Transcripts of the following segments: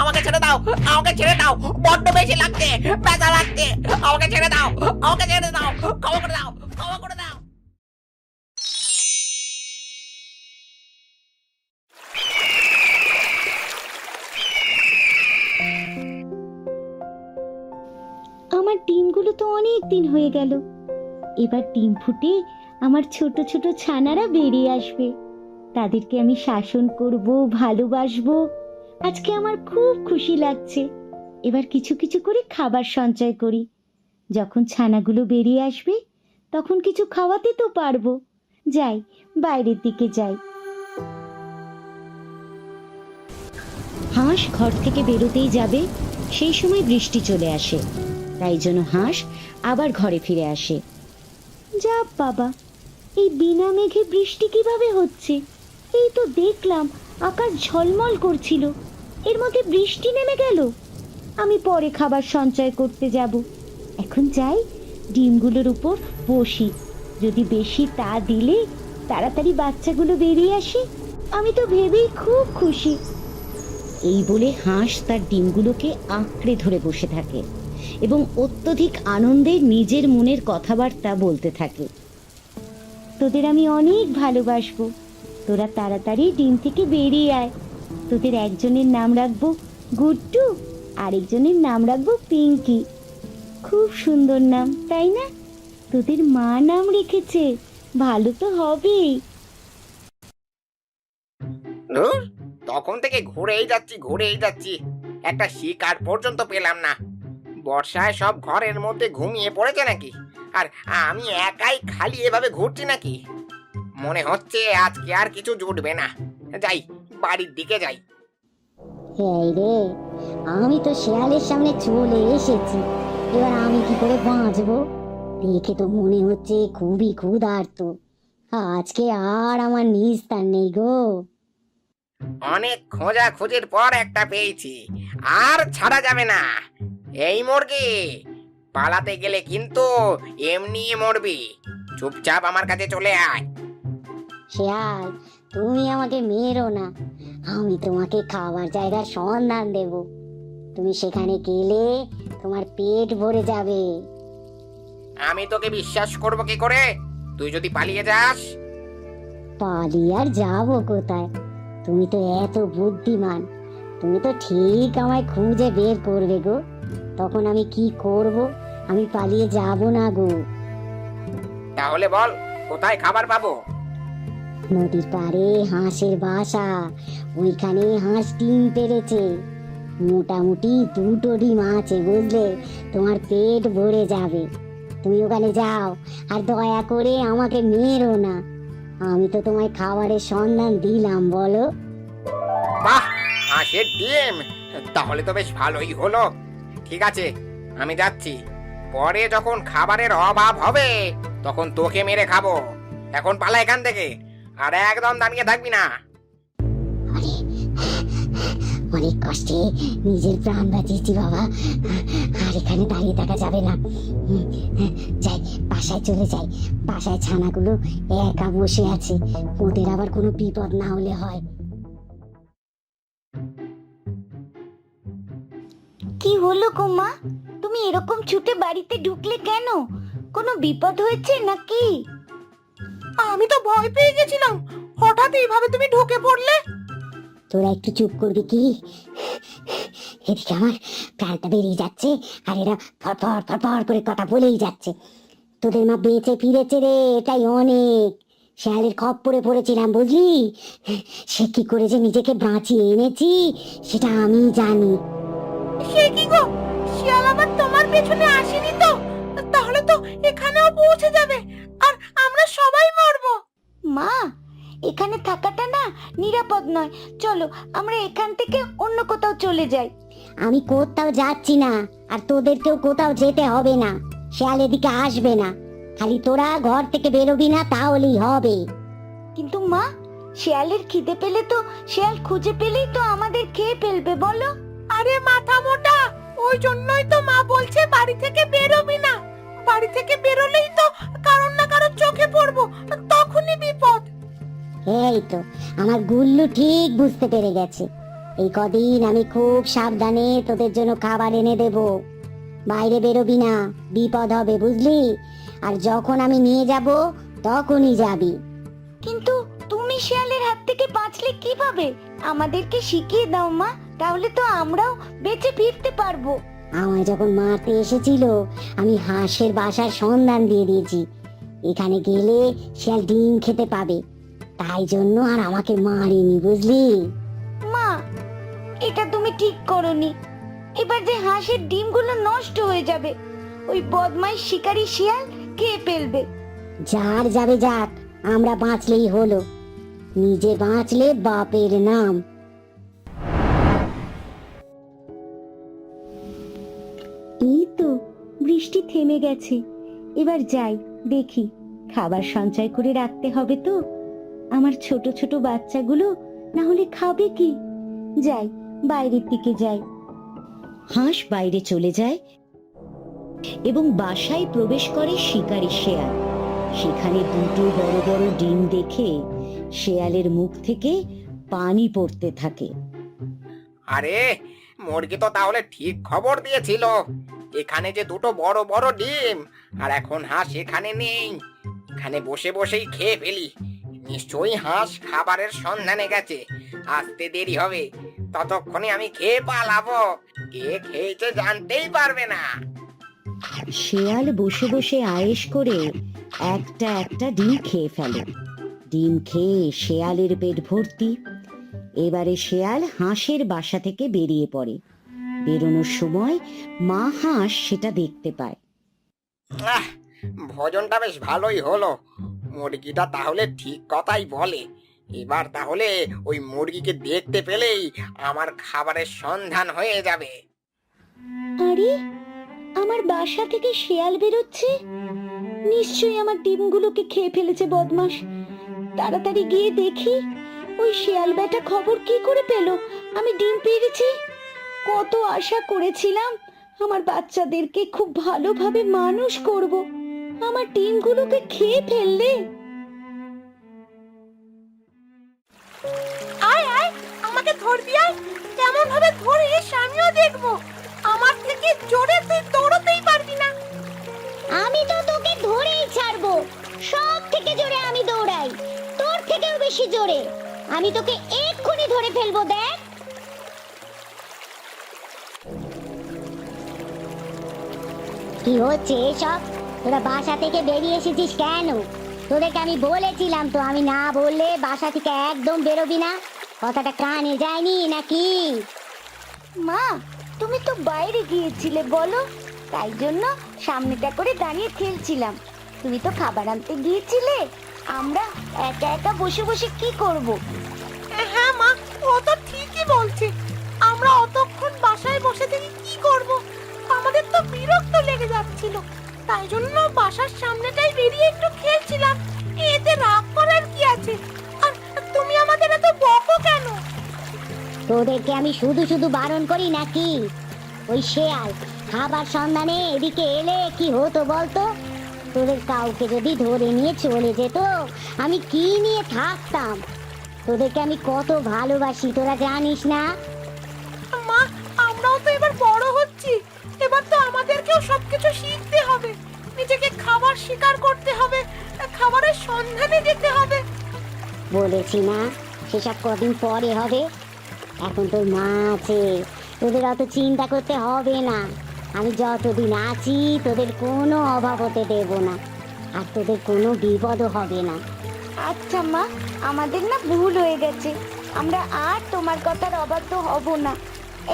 আমাকে ছেড়ে দাও, আমাকে ছেড়ে দাও, বড্ড বেশি লাগছে, ব্যথা লাগছে, আমাকে ছেড়ে দাও, আমাকে ছেড়ে দাও, ক্ষমা করে দাও, ক্ষমা করে দাও। আমার ডিমগুলো তো অনেক দিন হয়ে গেল। এবার ডিম ফুটে আমার ছোট ছোট ছানারা বেরিয়ে আসবে। তাদেরকে আমি শাসন করব, ভালোবাসবো। আজকে আমার খুব খুশি লাগছে। এবার কিছু কিছু করে খাবার সঞ্চয় করি। যখন ছানাগুলো বেরিয়ে আসবে তখন কিছু খাওয়াতে তো পারবো। যাই, বাইরের দিকে যাই। হাঁস ঘর থেকে বেরোতেই যাবে, সেই সময় বৃষ্টি চলে আসে। তাই জন্য হাঁস আবার ঘরে ফিরে আসে। যা বাবা, এই বিনা মেঘে বৃষ্টি কিভাবে হচ্ছে? এই তো দেখলাম আকাশ ঝলমল করছিল, এর মধ্যে বৃষ্টি নেমে গেল। আমি পরে খাবার সঞ্চয় করতে যাব। এখন যাই, ডিমগুলোর উপর বসি। যদি বেশি তা দিলে তাড়াতাড়ি বাচ্চাগুলো বেরিয়ে আসে। আমি তো ভেবেই খুব খুশি। এই বলে হাঁস তার ডিমগুলোকে আঁকড়ে ধরে বসে থাকে এবং অত্যধিক আনন্দে নিজের মনের কথাবার্তা বলতে থাকে। তোদের আমি অনেক ভালোবাসবো। তোরা তাড়াতাড়ি ডিম থেকে বেরিয়ে আয়। তোদের একজনের নাম রাখবো গুড্ডু, আরেকজনের নাম রাখবো পিঙ্কি। খুব সুন্দর নাম, তাই না? তোদের মা নাম রেখেছে, ভালো তো হবেই। ধুর, তখন থেকে ঘুরেই যাচ্ছি, একটা শিকার পর্যন্ত পেলাম না। বর্ষায় সব ঘরের মধ্যে ঘুমিয়ে পড়েছে নাকি, আর আমি একাই খালি এভাবে ঘুরছি নাকি? মনে হচ্ছে আজকে আর কিছু জুটবে না। যাই, বাড়ির দিকে যাই। এই রে, আমি তো শেয়ালের সামনে চলে এসেছি। এবার আমি কি করে বাঁচবো? দেখে তো মনে হচ্ছে খুবই ক্ষুধার্ত। আজকে আর আমার নিস্তার নেই গো। অনেক খোঁজাখুঁজির পর একটা পেয়েছি, আর ছাড়া যাবে না। এই মুরগি, পালাতে গেলে কিন্তু এমনি মরবি। চুপচাপ আমার কাছে চলে আয়। শেয়াল, তুমি আমাকে মেরো না। আমি তোমাকে খাবার জায়গার সন্ধান দেব। তুমি সেখানে গেলে তোমার পেট ভরে যাবে। আমি তোকে বিশ্বাস করব কি করে, তুই যদি পালিয়ে যাস? পালিয়ে আর যাবো কোথায়? তুমি তো এত বুদ্ধিমান, তুমি তো ঠিক আমায় খুঁজে বের করবে গো। তখন আমি কি করব? আমি পালিয়ে যাব না গো। তাহলে বল, কোথায় খাবার পাবো? নদীর পাড়ে হাঁসের বাসা, ওইখানে হাঁস ডিম পেড়েছে। মোটামুটি 2টো ডিম আছে, বুঝলে? তোমার পেট ভরে যাবে। তুমি ওখানে যাও, আর দয়া করে আমাকে মেরো না। আমি তো তোমায় খাবারের সন্ধান দিলাম, বলো? বাহ, হাঁসের ডিম! তাহলে তো বেশ ভালোই হলো। ঠিক আছে, আমি যাচ্ছি। পরে যখন খাবারের অভাব হবে তখন তোকে মেরে খাবো। এখন পালা এখান থেকে, আর একদম দাঁড়িয়ে থাকবি না। আরে, অনেক কষ্টে নিজের প্রাণ বাঁচিয়েছি বাবা, আর এখানে দাঁড়িয়ে থাকা যাবে না। যাই, বাসায় চলে যাই। বাসায় ছানাগুলো একা বসে আছে, ওদের আবার কোনো বিপদ না হলে হয়। কি হলো গো মা, তুমি এরকম ছুটে বাড়িতে ঢুকলে কেন? কোনো বিপদ হয়েছে নাকি? আমি তো ভয় পেয়ে গেছিলাম, হঠাৎ এইভাবে তুমি ঢুকে পড়লে। তোরা একটু চুপ করবি কি? এদিকে আমার প্রাণটা বেরিয়ে যাচ্ছে, আর এরা ফরফর ফরফর করে কথা বলেই যাচ্ছে। তোদের মা বেঁচে ফিরেছে রে, এটাই অনেক। শেয়ালের খপ্পরে পড়েছিলাম, বুঝলি? সে কি করে যে নিজেকে বাঁচিয়ে এনেছি সেটা আমি জানি। সে কি গো, শিয়াল আবার তোমার পেছনে আসেনি তো? তাহলে তো এখানেও পৌঁছে যাবে, আর আমরা সবাই মরবো। মা, এখানে থাকাটা না নিরাপদ নয়। চলো আমরা এখান থেকে অন্য কোথাও চলে যাই। আমি কোথাও যাচ্ছি না, আর তোদেরকেও কোথাও যেতে হবে না। শেয়াল এদিকে আসবে না, খালি তোরা ঘর থেকে বেরোবি না, তাহলেই হবে। কিন্তু মা, শেয়ালের খিদে পেলে তো, শেয়াল খুঁজে পেলেই তো আমাদের খেয়ে ফেলবে, বলো? আরে মাথা মোটা, ওই জন্যই তো মা বলছে বাড়ি থেকে বেরোবি না। বাড়ি থেকে বেরোলেই তো কারোর না কারোর চোখে পড়বো, তখনই বিপদ। এই তো আমার গুল্লু ঠিক বুঝতে পেরে গেছে। এই কদিন আমি খুব সাবধানে তোদের জন্য খাবার এনে দেব। বাইরে বেরোবি না, বিপদ হবে বুঝলি? আর যখন আমি নিয়ে যাব তখনই যাবি। কিন্তু তুমি শিয়ালের হাত থেকে বাঁচলে কিভাবে? আমাদেরকে শিখিয়ে দাও মা, তাহলে তো আমরাও বেঁচে ফিরতে পারবো। আমায় যখন মারতে এসেছিল আমি হাঁসের বাসার সন্ধান দিয়ে দিয়েছি। এখানে গেলে শিয়াল ডিম খেতে পাবে, তাই জন্য আর আমাকে মারেনি বুঝলি? মা, এটা তুমি ঠিক করনি। এবার যে হাঁসের ডিমগুলো নষ্ট হয়ে যাবে, ওই বদমাইশ শিকারী শিয়াল খেয়ে ফেলবে। যার যাবে যাক, আমরা বাঁচলেই হলো। নিজে বাঁচলে বাপের নাম। এই তো বৃষ্টি থেমে গেছে, এবার যাই দেখি। খাবার সঞ্চয় করে রাখতে হবে তো, আমার ছোট ছোট বাচ্চাগুলো না হলে খাবে কি। যাই, বাইরের দিকে যাই। হাঁস বাইরে চলে যায় এবং বাসায় প্রবেশ করে শিকারী শেয়াল। সেখানে দুটো বড় বড় ডিম দেখে শেয়ালের মুখ থেকে পানি পড়তে থাকে। আরে, মুরগি তো তাহলে ঠিক খবর দিয়েছিল। এখানে যে দুটো বড় বড় ডিম, আর এখন হাঁস এখানে নেই। এখানে বসে বসেই খেয়ে ফেলি। নিশ্চয়ই হাঁস খাবারের সন্ধানে গেছে, আসতে দেরি হবে। ততক্ষণে আমি খেয়ে পালাবো, কে খেয়েছে জানতেই পারবে না। শেয়াল বসে বসে আয়েশ করে একটা একটা ডিম খেয়ে ফেলে। ডিম খেয়ে শেয়ালের পেট ভর্তি। এবারে শেয়াল হাঁসের বাসা থেকে বেরিয়ে পড়ে। বেরোনোর সময় মা হাঁস সেটা দেখতে পায়। আহ, ভোজনটা বেশ ভালোই হলো। মুরগিটা তাহলে ঠিক কথাই বলে। এবার তাহলে ওই মুরগিকে দেখতে পেলেই আমার খাবারের সন্ধান হয়ে যাবে। আরে, আমার বাসা থেকে শেয়াল বেরোচ্ছে। নিশ্চয়ই আমার ডিমগুলোকে খেয়ে ফেলেছে বদমাস। তাড়াতাড়ি গিয়ে দেখি ওই শেয়াল বেটা খবর কি করে পেল আমি ডিম পেড়েছি। কত আশা করেছিলাম আমার বাচ্চাদেরকে খুব ভালোভাবে মানুষ করব, আমার ডিমগুলোকে খেয়ে ফেললে। আয় আয়, আমাকে ধরবি আয়। কেমন ভাবে ধরিস আমিও দেখবো। আমার থেকে জোরে তুই দৌড়তেই পারবি না। আমি তো তোকে ধরেই ছাড়বো। সব থেকে জোরে আমি দৌড়াই, তোর থেকেও বেশি জোরে। আমি তোকে এক্ষুনি ধরে ফেলবো, দেখ। কি হচ্ছে এসব? তোরা বাসা থেকে বেরিয়ে এসেছিস কেন? তোদেরকে আমি বলেছিলাম তো, আমি না বললে বাসা থেকে একদম বেরোবি না। কথাটা কানে যায়নি নাকি? মা, তুমি তো বাইরে গিয়েছিলে বলো, তাই জন্য সামনেটা করে দাঁড়িয়ে খেলছিলাম। তুমি তো খাবার আনতে গিয়েছিলে, আমরা একা একা বসে বসে কি করব? হ্যাঁ মা, ও তো ঠিকই বলছে। আমরা অতক্ষণ বাসায় বসে থেকে কি করব? আমাদের তো বিরক্ত লেগে যাচ্ছিল, তাই জন্য বাসার সামনেটাই বেরিয়ে একটু খেলছিলাম। এতে রাগ করার কি আছে? আর তুমি আমাদের এত বকো কেন? তোদেরকে আমি শুধু শুধু বারণ করি নাকি? ওই শেয়াল খাবার সন্ধানে এদিকে এলে কি হতো বলতো? তোদের কাউকে যদি ধরে নিয়ে চলে যেত, আমি কি নিয়ে থাকতাম? তোদেরকে আমি কত ভালোবাসি তোরা জানিস না? মা, আমরাও তো এবার বড় হচ্ছি। এবার তো আমাদেরকেও সবকিছু শিখতে হবে। নিজেকে খাবার শিকার করতে হবে, খাবারের সন্ধানে যেতে হবে। বলেছি না, সেসব কদিন পরে হবে। এখন তোর মা আছে, তোদের অত চিন্তা করতে হবে না। আমি যতদিন আছি তোদের কোনো অভাব হতে দেব না, আর তোদের কোনো বিপদও হবে না। আচ্ছা মা, আমাদের না ভুল হয়ে গেছে, আমরা আর তোমার কথার অবাধ্য হব না।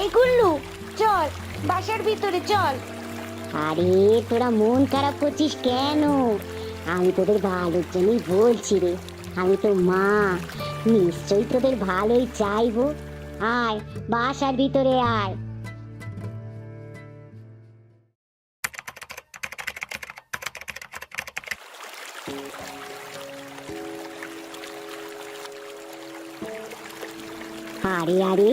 এই গুল্লু, চল বাসার ভিতরে চল। আরে তোরা মন খারাপ করছিস কেন? আমি তোদের ভালোর জন্যই বলছি রে। আমি তো মা, নিশ্চয়ই তোদের ভালোই চাইবো। আয় বাসার ভিতরে আয়। আরে আরে,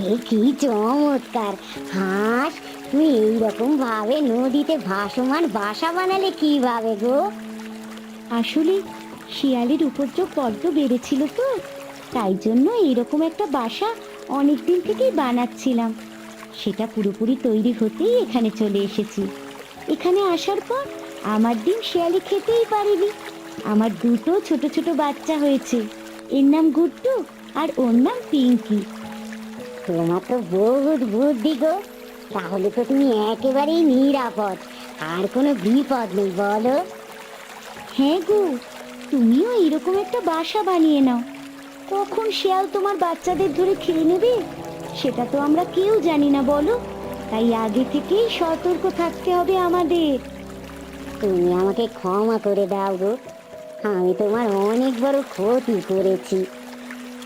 এ কি চমৎকার হাঁস! তুই এইরকম ভাবে নদীতে ভাসমান বাসা বানালে কিভাবে গো? আসলে শিয়ালের উপদ্রব বড্ড বেড়েছিল তো, তাই জন্য এইরকম একটা বাসা অনেক দিন থেকেই বানাচ্ছিলাম। সেটা পুরোপুরি তৈরি হতেই এখানে চলে এসেছি। এখানে আসার পর আমার ডিম শেয়ালি খেতেই পারেনি। আমার দুটো ছোট ছোট বাচ্চা হয়েছে, এর নাম গুড্ডু আর ওর নাম পিঙ্কি। তোমার তো বহুত বুদ্ধি গো, তাহলে তো তুমি একেবারেই নিরাপদ, আর কোনো বিপদ নেই বলো। হ্যাঁ গো, তুমিও এরকম একটা বাসা বানিয়ে নাও। কখন শেয়াল তোমার বাচ্চাদের ধরে খেয়ে নেবে সেটা তো আমরা কেউ জানি না বলো। তাই আগে থেকেই সতর্ক থাকতে হবে আমাদের। তুমি আমাকে ক্ষমা করে দাও গো, আমি তোমার অনেক বড় ক্ষতি করেছি।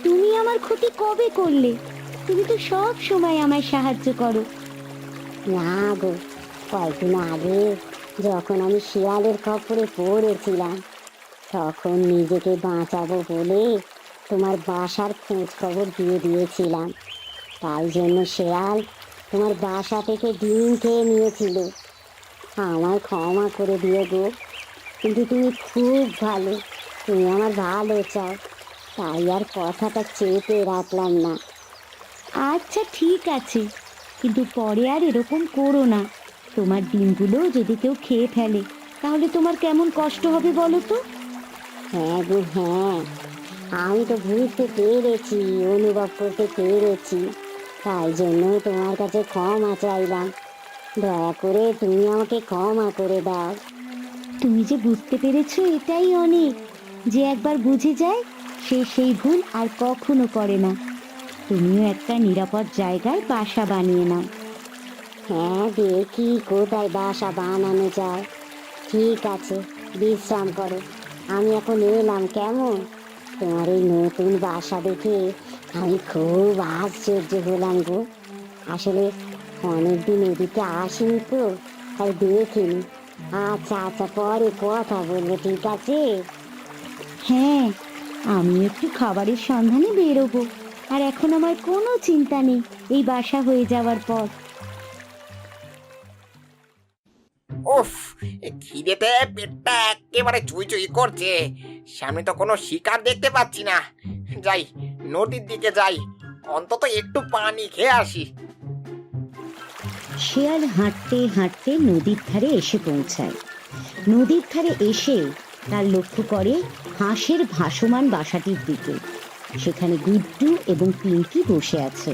তুমি আমার ক্ষতি কবে করলে? তুমি তো সব সময় আমায় সাহায্য করো। না গো, কয়েকদিন আগে যখন আমি শিয়ালের খপ্পরে পড়েছিলাম, তখন নিজেকে বাঁচাবো বলে তোমার বাসার খোঁজ খবর দিয়ে দিয়েছিলাম। তাই জন্য শেয়াল তোমার বাসা থেকে ডিম খেয়ে নিয়েছিল। আমায় ক্ষমা করে দিও গো, কিন্তু তুমি খুব ভালো, তুমি আমার ভালো চাও, তাই আর কথাটা চেপে রাখলাম না। আচ্ছা ঠিক আছে, কিন্তু পরে আর এরকম করো না। তোমার ডিমগুলো যদি কেউ খেয়ে ফেলে তাহলে তোমার কেমন কষ্ট হবে বলো তো। হ্যাঁ গো হ্যাঁ, আমি তো বুঝতে পেরেছি, অনুভব করতে পেরেছি, তাই জন্য তোমার কাছে ক্ষমা চাইলাম। দয়া করে তুমি আমাকে ক্ষমা করে দাও। তুমি যে বুঝতে পেরেছো এটাই অনেক। যে একবার বুঝে যায় সে সেই ভুল আর কখনো করে না। তুমিও একটা নিরাপদ জায়গায় বাসা বানিয়ে নাও। হ্যাঁ, দেখি কোথায় বাসা বানানো যায়। ঠিক আছে, বিশ্রাম করো, আমি এখন এলাম কেমন। তোমার এই নতুন বাসা দেখে আমি খুব আশ্চর্য হলাম গো। আসলে অনেকদিন এদিকে আসিনি তো, তাই দেখিনি। আচ্ছা আচ্ছা, পরে কথা বলবো, ঠিক আছে। হ্যাঁ, আমি একটু খাবারের সন্ধানে বেরোবো। আর এখন আমার কোনো চিন্তা নেই এই বাসা হয়ে যাওয়ার পর। উফ, এ খিদেতে পেটটা একেবারে চুই চুই করছে। সামনে তো কোনো শিকার দেখতে পাচ্ছি না। যাই, নদীর দিকে যাই, অন্তত একটু পানি খেয়ে আসি। শেয়াল হাঁটতে হাঁটতে নদীর ধারে এসে পৌঁছায়। নদীর ধারে এসে তার লক্ষ্য করে হাঁসের ভাসমান বাসাটির দিকে। সেখানে গুড্ডু এবং পিঙ্কি বসে আছে।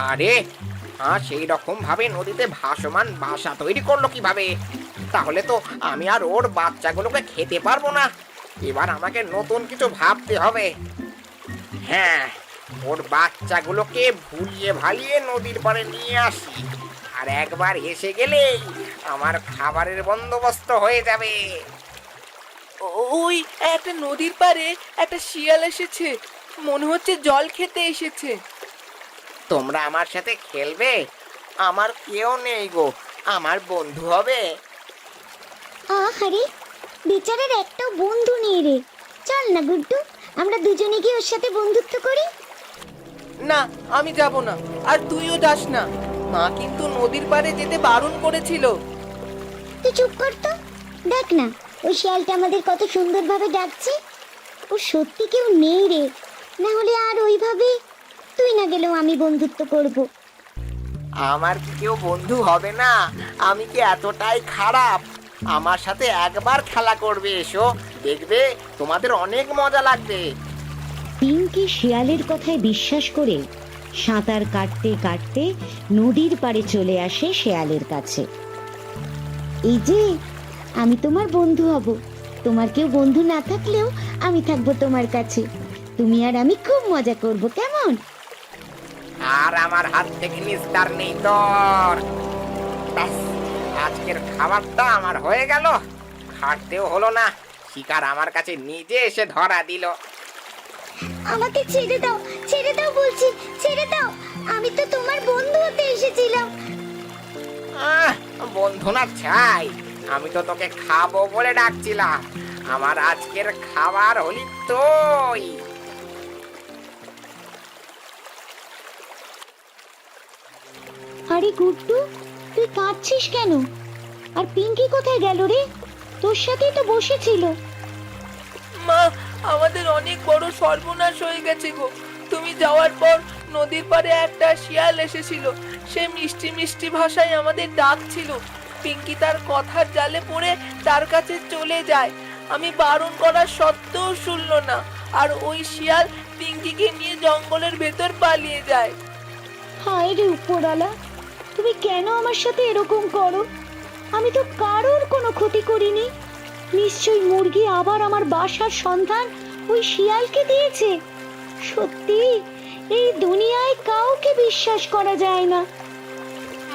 আরে, সেই রকম ভাবে নদীতে ভাসমান বাসা তৈরি করলো কিভাবে? তাহলে তো আমি আর ওর বাচ্চাগুলোকে খেতে পারবো না। এবার আমাকে নতুন কিছু ভাবতে হবে। হ্যাঁ, ওর বাচ্চাগুলোকে ভুলিয়ে ভালিয়ে নদীর পাড়ে নিয়ে আসি, আর একবার এসে গেলেই আমার খাবারের বন্দোবস্ত হয়ে যাবে। ওই একটা নদীর পাড়ে একটা শিয়াল এসেছে, মনে হচ্ছে জল খেতে এসেছে। তোমরা আমার সাথে খেলবে? আমার কেউ নেই গো, আমার বন্ধু হবে। আহারে, বেচারার একটাও বন্ধু নেই রে। চল না গুড্ডু, আমরা দুজনে গিয়ে ওর সাথে বন্ধুত্ব করি। না, আমি যাব না, আর তুইও যাস না। মা কিন্তু নদীর পাড়ে যেতে বারণ করেছিল। তুই চুপ কর তো, দেখ না ওই শিয়ালটা আমাদের কত সুন্দরভাবে ডাকছে। ও সত্যি কেউ নেই রে, না হলে আর ওইভাবে তুই না গেলেও আমি বন্ধুত্ব করব। আমার কি কেউ বন্ধু হবে না? আমি কি এতটাই খারাপ? আমার সাথে একবার খেলা করবে, এসো, দেখবে তোমাদের অনেক মজা লাগবে। পিঙ্কি শিয়ালের কথায় বিশ্বাস করে সাঁতার কাটতে কাটতে নদীর পাড়ে চলে আসে শেয়ালের কাছে। এই যে, আমি তোমার বন্ধু হব। তোমার কেউ বন্ধু না থাকলেও আমি থাকবো তোমার কাছে। তুমি আর আমি খুব মজা করব, কেমন? আর আমার হাত থেকে নিস্তার নেই তোর। ব্যাস, আজকের খাবারটা আমার হয়ে গেল। খাটতেও হলো না, শিকার আমার কাছে নিজে এসে ধরা দিল। আমাকে ছেড়ে দাও বলছি, ছেড়ে দাও। আমি তো তোমার বন্ধু হতে এসেছিলাম। বন্ধু না ছাই, আমি তো তোকে খাবো বলে ডাকছিলাম। আমার আজকের খাবার হলি তুই। আরে গুড্ডু, তুই কাঁদছিস কেন? আর পিঙ্কি কোথায় গেল রে? তোর সাথেই তো বসেছিল। মা, আমাদের অনেক বড় সর্বনাশ হয়ে গেছে গো। তুমি যাওয়ার পর নদীর পাড়ে একটা শিয়াল এসেছিল। সে মিষ্টি মিষ্টি ভাষায় আমাদের ডাকছিল। পিঙ্কি তার কথার জালে পড়ে তার কাছে চলে যায়। আমি বারণ করার সত্ত্বেও শুনলো না, আর ওই শিয়াল পিঙ্কিকে নিয়ে জঙ্গলের ভেতর পালিয়ে যায়। হায় রে উপরওয়ালা, তুমি কেন আমার সাথে এরকম করো? আমি তো কারোর কোনো ক্ষতি করিনি। নিশ্চয়ই মুরগি আবার আমার বাসার সন্ধান ওই শিয়ালকে দিয়েছে। সত্যি এই দুনিয়ায় কাউকে বিশ্বাস করা যায় না।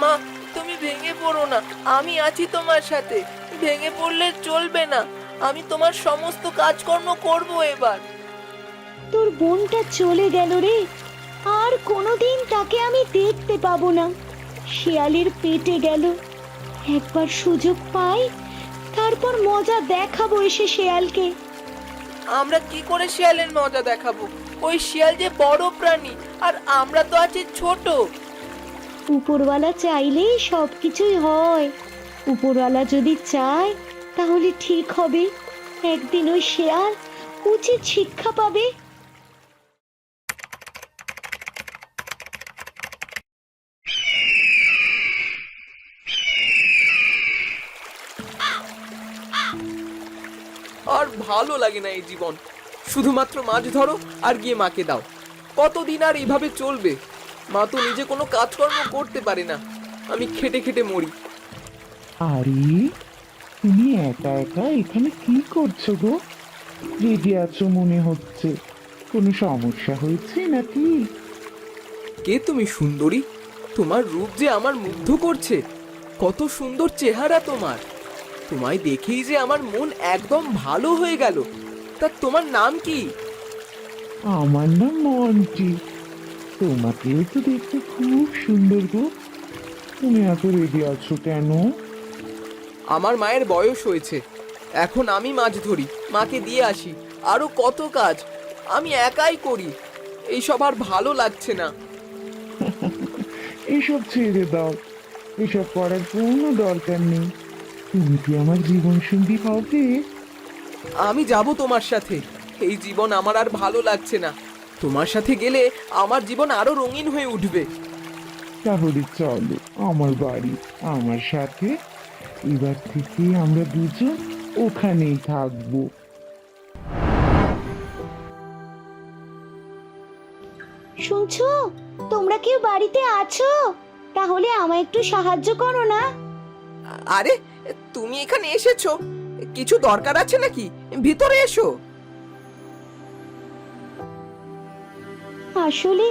মা, তুমি ভেঙে পড়ো না, আমি আছি তোমার সাথে। ভেঙে পড়লে চলবে না, আমি তোমার সমস্ত কাজকর্ম করব এবার। তোর বোনটা চলে গেল রে, আর কোনোদিন তাকে আমি দেখতে পাবো না। শিয়ালের পেটে গেল। একবার সুযোগ পাই, তারপর মজা দেখাবো এসে শিয়ালকে। আমরা কি করে শিয়ালের মজা দেখাবো? ওই শিয়াল যে বড় প্রাণী, আর আমরা তো আছি ছোট। উপরওয়ালা চাইলেই সব কিছুই হয়। উপরওয়ালা যদি চায় তাহলে ঠিক হবে। একদিন ওই শিয়াল উচিত শিক্ষা পাবে। আর ভালো লাগে না এই জীবন। শুধুমাত্র মাছ ধরো আর গিয়ে মাকে দাও। কতদিন আর এইভাবে চলবে? মা তো নিজে কোনো কাজকর্ম করতে পারে না। আমি খেটে খেটে মরি। আরে তুমি একা একা এখানে কি করছো গো? রেগে আছো মনে হচ্ছে। কোনো সমস্যা হয়েছে নাকি? কে তুমি সুন্দরী? তোমার রূপ যে আমার মুগ্ধ করছে। কত সুন্দর চেহারা তোমার। তোমায় দেখেই যে আমার মন একদম ভালো হয়ে গেল। তা তোমার নাম কি? আমার নাম মন্টি। তোমাকেও তো দেখতে খুব সুন্দর গো। তুমি এত রেগে আছো কেন? আমার মায়ের বয়স হয়েছে, এখন আমি মাছ ধরি, মাকে দিয়ে আসি, আরো কত কাজ আমি একাই করি। এইসব আর ভালো লাগছে না। এসব ছেড়ে দাও, এসব করার কোনো দরকার নেই। তুমি কি আমার জীবন সঙ্গী হবে? আমি যাব তোমার সাথে। এই জীবন আমার আর ভালো লাগছে না। তোমার সাথে গেলে আমার জীবন আরো রঙিন হয়ে উঠবে। তাহলে চলো আমার বাড়ি আমার সাথে। এবার থেকে আমরা দুজন ওখানেই থাকবো। শুনছো, তোমরা কেউ বাড়িতে আছো? তাহলে আমায় একটু সাহায্য করো না। আরে, তুমি এখানে এসেছো, কিছু দরকার আছে নাকি? ভিতরে এসো। আসলে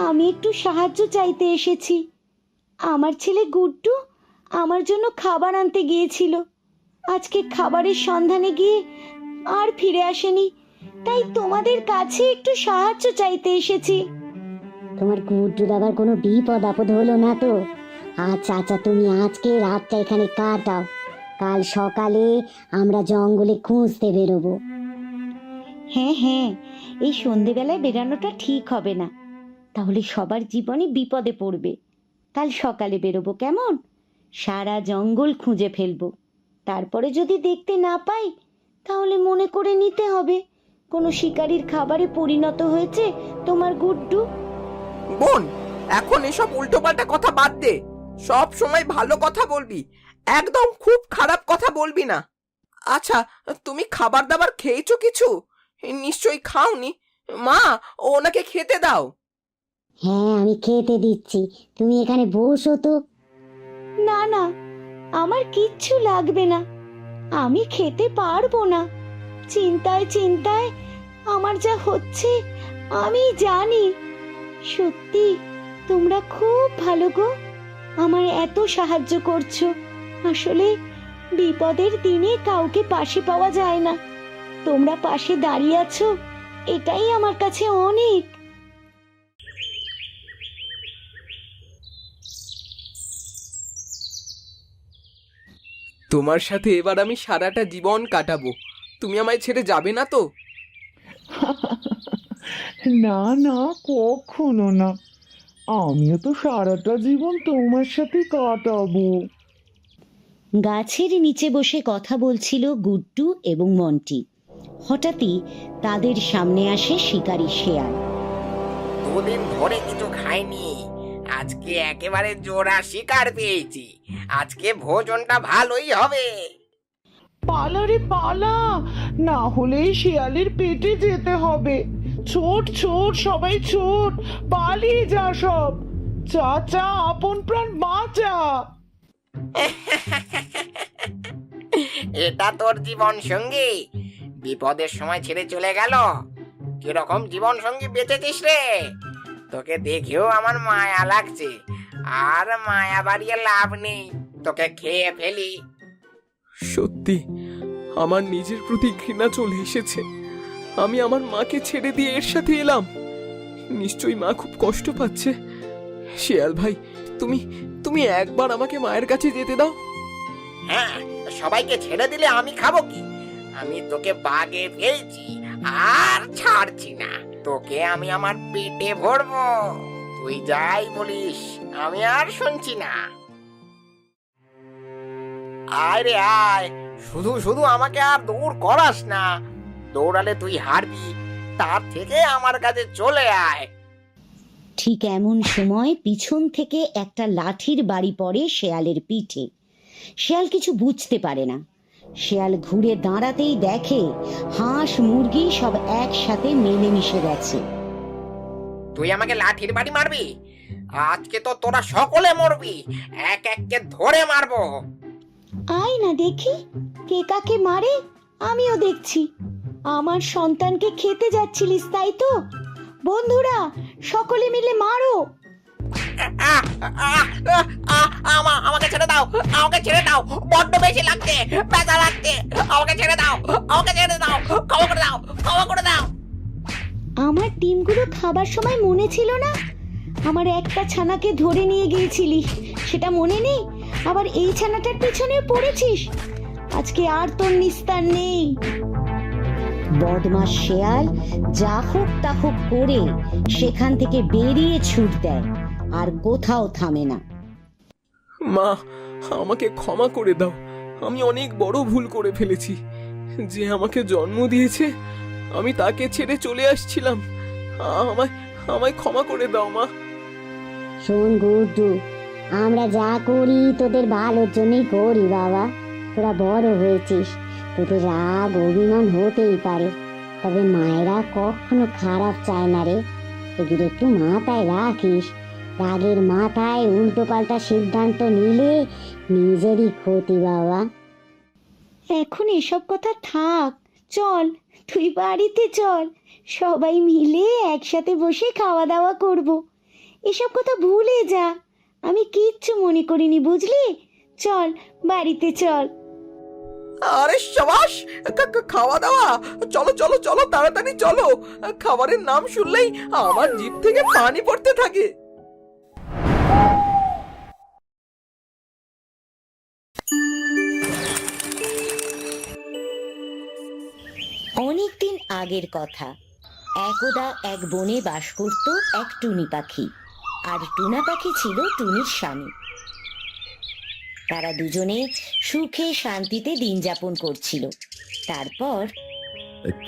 আমি একটু সাহায্য চাইতে এসেছি। আমার ছেলে গুড্ডু আমার জন্য খাবার আনতে গিয়েছিল। আজকে খাবারের সন্ধানে গিয়ে আর ফিরে আসেনি। তাই তোমাদের কাছে একটু সাহায্য চাইতে এসেছি। তোমার গুড্ডুর আবার কোনো বিপদ আপদ হলো না তো? আচ্ছা আচ্ছা, তুমি আজকে রাতটা এখানে কাটাও। কাল সকালে আমরা জঙ্গলে খুঁজতে বেরোবো। হ্যাঁ হ্যাঁ, এই সন্ধেবেলায় বেরানোটা ঠিক হবে না। তাহলে সবার জীবনে বিপদে পড়বে। কাল সকালে বেরোবো, কেমন? সারা জঙ্গল খুঁজে ফেলবো। তারপরে যদি দেখতে না পাই, তাহলে মনে করে নিতে হবে কোনো শিকারীর খাবারে পরিণত হয়েছে তোমার গুড্ডু। বোন, এখন এসব উল্টোপাল্টা কথা বাদ দে। সব সময় ভালো কথা বলবি, একদম খুব খারাপ কথা বলবি না। আচ্ছা, তুমি খাবার দাবার খেয়েছো কিছু? নিশ্চয়ই খাওনি। মা, ওনাকে খেতে দাও। হ্যাঁ, আমি খেতে দিচ্ছি, তুমি এখানে বসো তো। না না, আমার কিচ্ছু লাগবে না। আমি খেতে পারবো না। চিন্তায় চিন্তায় আমার যা হচ্ছে আমি জানি। সত্যি তোমরা খুব ভালো গো, আমার এত সাহায্য করছো। আসলে বিপদের দিনে কাউকে পাশে পাওয়া যায় না। তোমরা পাশে দাঁড়িয়ে আছো, এটাই আমার কাছে অনেক। তোমার সাথে এবার আমি সারাটা জীবন কাটাবো। তুমি আমায় ছেড়ে যাবে না তো? না না, কখনো না। আমিও তো সারাটা জীবন তোমার সাথে কাটাবো। গাছের নিচে বসে কথা বলছিল গুড্ডু এবং মন্টি। হঠাৎই তাদের সামনে আসে শিকারী শেয়াল। দুদিন ধরে কিছু খাইনি, আজকে একেবারে জোড়া শিকার পেয়েছি। আজকে ভোজনটা ভালোই হবে। পালা রে পালা, না হলে শিয়ালের পেটে যেতে হবে। ছোট ছোট সবাই ছোট, পালিয়ে যা সব। চাচা আপন প্রাণ বাঁচা। এটা তোর জীবন সঙ্গী, বিপদের সময় ছেড়ে চলে গেল। কিরকম জীবন সঙ্গী বেঁচেছিস রে? তোকে দেখেও আমার মায়া লাগছে, আর মায়া বাড়িয়ে লাভ নেই, তোকে খেয়ে ফেলি। সত্যি আমার নিজের প্রতি ঘৃণা চলে এসেছে। আমি আমার মাকে ছেড়ে দিয়ে এর সাথে এলাম। নিশ্চয়ই মা খুব কষ্ট পাচ্ছে। শিয়াল ভাই, তুমি তুমি একবার আমাকে মায়ের কাছে যেতে দাও। হ্যাঁ, সবাইকে ছেড়ে দিলে আমি খাবো কি? আমি তোকে বাগে ফেলছি, আর ছাড়ছি না। তোকে আমি আমার পেটে ভরবো, তুই যাই বলিস আমি আর শুনছি না। আয় রে আয়, শুধু শুধু আমাকে আর দৌড় করাস না। দৌড়ালে তুই হারবি, তার থেকে আমার কাছে চলে আয়। ঠিক এমন সময় পিছন থেকে একটা লাঠির বাড়ি পড়ে শেয়ালের পিঠে। শেয়াল কিছু বুঝতে পারে না। শেয়াল ঘুরে দাঁড়াতেই দেখে হাঁস মুরগি সব একসাথে মিলেমিশে গেছে। তুই আমাকে লাঠির বাড়ি মারবি? আজকে তো তোরা সকলে মরবি, এক এককে ধরে মারবো। আয় না দেখি কে কাকে মারে, আমিও দেখছি। আমার সন্তানকে খেতে যাচ্ছিলিস তাই তো? বন্ধুরা সকলে মিলে মারো। আহ, আহ, আহ, আহ, আমাকে ছেড়ে দাও, আমাকে ছেড়ে দাও, বড্ড বেশি লাগছে, ব্যথা লাগছে। আমাকে ছেড়ে দাও, আমাকে ছেড়ে দাও, ক্ষমা করে দাও, ক্ষমা করে দাও। আমার ডিমগুলো খাবার সময় মনে ছিল না? আমার একটা ছানাকে ধরে নিয়ে গিয়েছিলি, সেটা মনে নেই? আবার এই ছানাটার পেছনে পড়েছিস। আজকে আর তোর নিস্তার নেই। বদমাস শেয়াল যা হোক তা হোক করে সেখান থেকে বেরিয়ে ছুট দেয়, আর কোথাও থামে না। মা, আমাকে ক্ষমা করে দাও। আমি অনেক বড় ভুল করে ফেলেছি। যে আমাকে জন্ম দিয়েছে, আমি তাকে ছেড়ে চলে আসছিলাম। আমায় আমায় ক্ষমা করে দাও মা। শোন গুড্ডু, আমরা যা করি তোদের ভালোর জন্যই করি বাবা। তোরা বড় হয়েছিস, তোদের রাগ অভিমান হতেই পারে, তবে মায়েরা কখনো খারাপ চায় না রে। এগুলো একটু মাথায় রাখিস। রাগের মাথায় উল্টো পাল্টা সিদ্ধান্ত নিলে নিজেরই ক্ষতি বাবা। এখন এসব কথা থাক, চল তুই বাড়িতে চল, সবাই মিলে একসাথে বসে খাওয়া দাওয়া করব। এসব কথা ভুলে যা, আমি কিচ্ছু মনে করিনি, বুঝলি? চল বাড়িতে চল। আরে সাবাস, খাওয়া দাওয়া, চলো চলো চলো, তাড়াতাড়ি চলো। খাবারের নাম শুনলেই আমার জিভ থেকে পানি পড়তে থাকে। অনেকদিন আগের কথা। একদা এক বনে বাস করত এক টুনি পাখি, আর টুনা পাখি ছিল টুনির স্বামী। তারা দুজনে সুখে শান্তিতে দিন যাপন করছিল। তারপর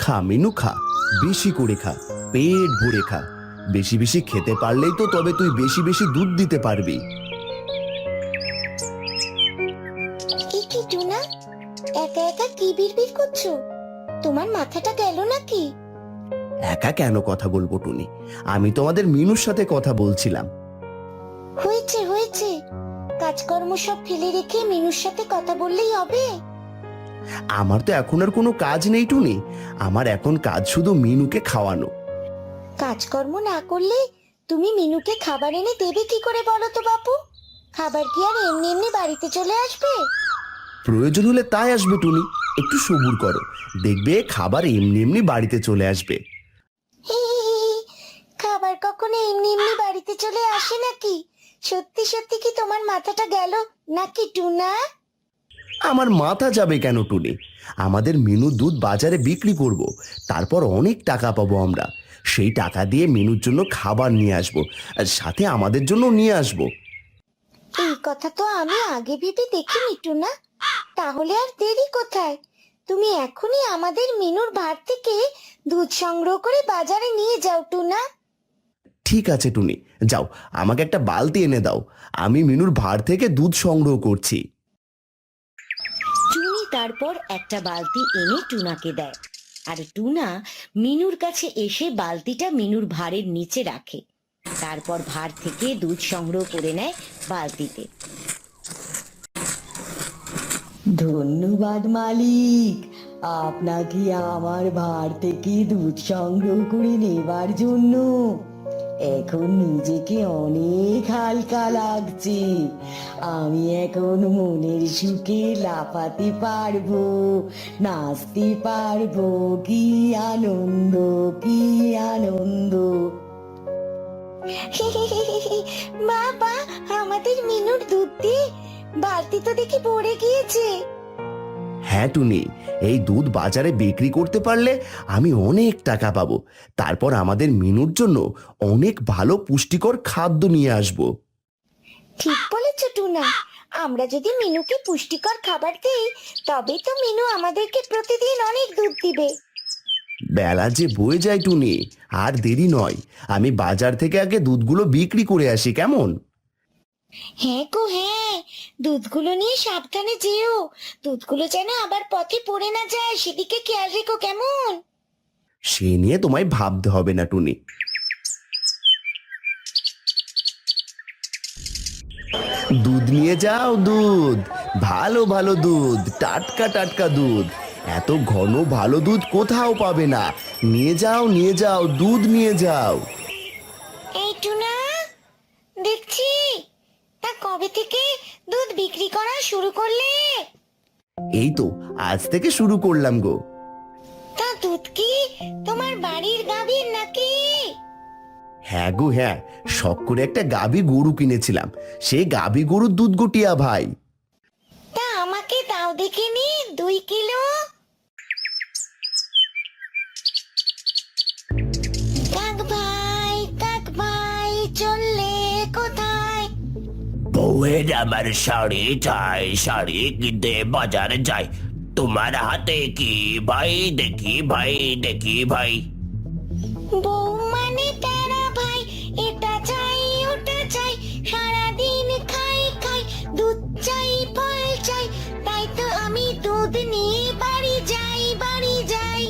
খা মিনু খা, বেশি করে খা, পেট ভরে খা। বেশি বেশি খেতে পারলেই তো তবে তুই বেশি বেশি দুধ দিতে পারবি। কি টুনা, একা একা কি বিড়বিড় করছো? তোমার মাথাটা গেল নাকি? একা কেন কথা বলবো টুনি, আমি তোমাদের মিনুর সাথে কথা বলছিলাম। হয়েছে হয়েছে, কাজকর্ম সব ফেলে রেখে মিনুর সাথে কথা বললেই হবে? আমার তো এখন আর কোনো কাজ নেই টুনি, আমার এখন কাজ শুধু মিনুকে খাওয়ানো। কাজকর্ম না করলে তুমি মিনুকে খাবার এনে দেবে কি করে বলো তো বাপু? খাবার কি আর এমনি এমনি বাড়িতে চলে আসবে? প্রয়োজন হলে তাই আসবে টুনি, একটু সবুর করো, দেখবে খাবার এমনি এমনি বাড়িতে চলে আসবে। খাবার কখনো এমনি এমনি বাড়িতে চলে আসে নাকি? সত্যি সত্যি কি তোমার মাথাটা গেল নাকি টুনা? আমার মাথা যাবে কেন টুনি, আমাদের মিনু দুধ বাজারে বিক্রি করব, তারপর অনেক টাকা পাবো আমরা। সেই টাকা দিয়ে মিনুর জন্য খাবার নিয়ে আসবো, আর সাথে আমাদের জন্য নিয়ে আসবো। এই কথা তো আমি আগে ভেবে দেখিনি টুনা। তাহলে আর দেরি কোথায়? তুমি এখনই আমাদের মিনুর ভার থেকে দুধ সংগ্রহ করে বাজারে নিয়ে যাও টুনা। ঠিক আছে টুনি, যাও আমাকে একটা বালতি এনে দাও, আমি মিনুর ভার থেকে দুধ সংগ্রহ করছি। টুনি তারপর একটা বালতি এনে টুনাকে দেয়, আর টুনা মিনুর কাছে এসে বালতিটা মিনুর ভারের নিচে রাখে। তারপর ভার থেকে দুধ সংগ্রহ করে নেয় বালতিতে। ধন্যবাদ মালিক, আপনাকে আমার ভার থেকে দুধ সংগ্রহ করে নেবার জন্য। এখন নিজেকে অনেক হালকা লাগছে। আমি এখন মনের সুখে লাফাতে পারবো, নাচতে পারবো। কি আনন্দ, কি আনন্দ! বাবা, আমাদের মিনুর দুধ দিয়ে বালতি তো দেখি ভরে গিয়েছে। হ্যাঁ টুনি, এই দুধ বাজারে বিক্রি করতে পারলে আমি অনেক টাকা পাবো। তারপর আমাদের মিনুর জন্য অনেক ভালো পুষ্টিকর খাদ্য নিয়ে আসবো। ঠিক বলেছ টুনা, আমরা যদি মিনুকে পুষ্টিকর খাবার দেই তবেই তো মিনু আমাদেরকে প্রতিদিন অনেক দুধ দিবে। বেলা যে বয়ে যায় টুনি, আর দেরি নয়, আমি বাজার থেকে আগে দুধগুলো বিক্রি করে আসি, কেমন? হ্যাঁ গো হ্যাঁ, দুধগুলো নিয়ে সাবধানে যেও। দুধগুলো যেন আবার পথে পড়ে না যায়, সেদিকে খেয়াল রেখো, কেমন? সে নিয়ে তোমায় ভাবতে হবে না টুনি। দুধ নিয়ে যাও, দুধ, ভালো ভালো দুধ, টাটকা টাটকা দুধ। এত ঘন ভালো দুধ কোথাও পাবে না। নিয়ে যাও, নিয়ে যাও, দুধ নিয়ে যাও। এই টুনা, দেখছি তা কবে থেকে দুধ বিক্রি করা শুরু করলে? এই তো আজ থেকে শুরু করলাম গো। তা দুধ কি তোমার বাড়ির গাভীর নাকি? হ্যাঁ গো হ্যাঁ, শখ করে একটা গাভী গরু কিনেছিলাম, সেই গাভী গরুর দুধ গটিয়া ভাই। তা আমাকে দাও দেখিনি 2 কিলো। কাক ভাই চললে কোথায়? বউয়ের আমার শাড়ি চাই, শাড়ি কিনতে বাজারে যাই। তোমার হাতে কি ভাই, দেখি ভাই, দেখি ভাই। বউ মানে প্যারা ভাই, এটা চাই ওটা চাই, সারাদিন খাই খাই, দুধ চাই ফল চাই, তাই তো আমি দুধ নিয়ে বাড়ি যাই, বাড়ি যাই।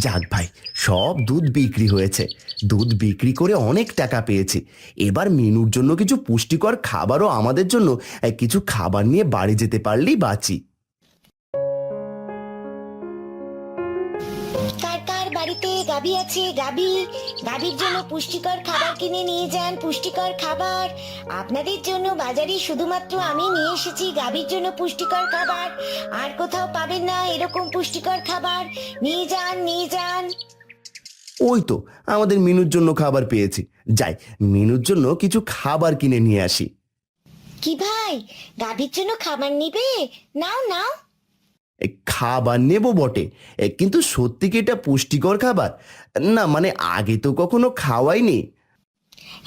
যাক ভাই, সব দুধ বিক্রি হয়েছে। দুধ বিক্রি করে অনেক টাকা পেয়েছি। এবার মিনুর জন্য কিছু পুষ্টিকর খাবারও আমাদের জন্য কিছু খাবার নিয়ে বাড়ি যেতে পারলেই বাঁচি। কার কার বাড়িতে গাভী আছে? গাভীর জন্য পুষ্টিকর খাবার কিনে নিয়ে যান, পুষ্টিকর খাবার। আপনাদের জন্য বাজারে শুধুমাত্র আমি নিয়ে এসেছি গাভীর জন্য পুষ্টিকর খাবার। আর কোথাও পাবেন না এরকম পুষ্টিকর খাবার। নিয়ে যান, নিয়ে যান। ওই তো আমাদের মিনুর জন্য খাবার পেয়েছি। যাই, মিনুর জন্য কিছু খাবার কিনে নিয়ে আসি। কি ভাই, গাভীর জন্য খাবার নিবে? নাও নাও। খাবার নেব বটে, কিন্তু সত্যি কি এটা পুষ্টিকর খাবার? না মানে আগে তো কখনো খাওয়াইনি।